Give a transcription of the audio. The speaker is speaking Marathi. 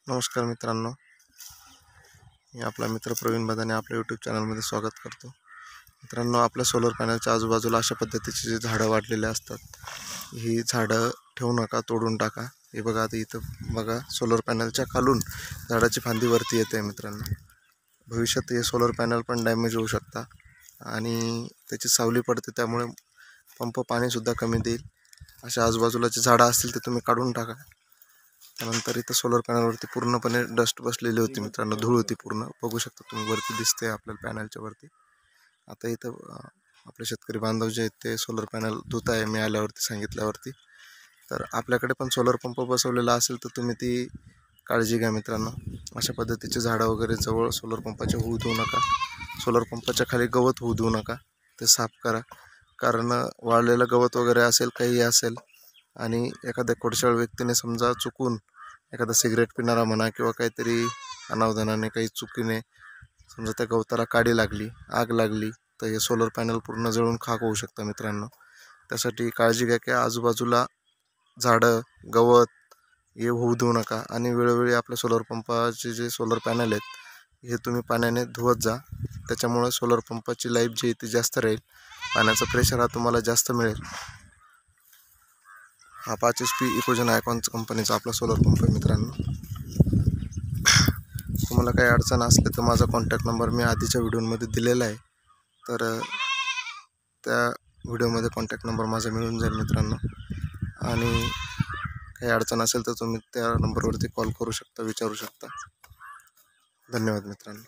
नमस्कार मित्रांनो, मी आपला मित्र प्रवीण बदाने आपल्या यूट्यूब चॅनलमध्ये स्वागत करतो। मित्रांनो, आपल्या सोलर पॅनलच्या आजूबाजूला अशा पद्धतीची जी झाडं वाढलेली असतात, ही झाडं ठेवू नका, तोडून टाका। हे बघा, आता इथं बघा, सोलर पॅनलच्या खालून झाडाची फांदी वरती येते। मित्रांनो, भविष्यात हे सोलर पॅनल पण डॅमेज होऊ शकता आणि त्याची सावली पडते, त्यामुळे पंप पाणीसुद्धा कमी देईल। अशा आजूबाजूला जे झाडं असतील ते तुम्ही काढून टाका। त्यानंतर इथं सोलर पॅनलवरती पूर्णपणे डस्ट बसलेली होती मित्रांनो, धूळ होती पूर्ण, बघू शकता तुम्ही, वरती दिसते आपल्याला पॅनलच्या वरती। आता इथं आपले शेतकरी बांधव जे आहेत ते सोलर पॅनल धुत आहे मी आल्यावरती सांगितल्यावरती। तर आपल्याकडे पण सोलर पंप बसवलेला असेल तर तुम्ही ती काळजी घ्या मित्रांनो। अशा पद्धतीचे झाडं वगैरे जवळ सोलर पंपाचे होऊ देऊ नका। सोलर पंपाच्या खाली गवत होऊ देऊ नका, ते साफ करा, कारण वाळलेलं गवत वगैरे असेल, काही असेल, आणि एखाद्या खोडसाळ व्यक्तीने समजा चुकून एखादा सिगरेट पिणारा म्हणा किंवा काहीतरी अनावधानाने काही चुकीने समजा त्या गवताला काडी लागली, आग लागली, तर हे सोलर पॅनल पूर्ण जळून खाक होऊ शकतं मित्रांनो। त्यासाठी काळजी घ्या की आजूबाजूला झाडं, गवत हे होऊ देऊ नका, आणि वेळोवेळी आपल्या सोलर पंपाचे जे सोलर पॅनल आहेत हे तुम्ही पाण्याने धुवत जा। त्याच्यामुळे सोलर पंपाची लाईफ जी ती जास्त राहील, पाण्याचा प्रेशर हा तुम्हाला जास्त मिळेल। हा 5 HP इकोजन आयकॉन कंपनीचा आपला सोलर पंप आहे मित्रांनो। तुम्हाला काही अडचण असली तर माझा कॉन्टॅक्ट नंबर मी आधीच्या व्हिडिओमध्ये दिलेला आहे, तर त्या व्हिडिओमध्ये कॉन्टॅक्ट नंबर माझा मिळून जाईल मित्रांनो। आणि काही अडचण असेल तर तुम्ही त्या नंबरवरती कॉल करू शकता, विचारू शकता। धन्यवाद मित्रांनो।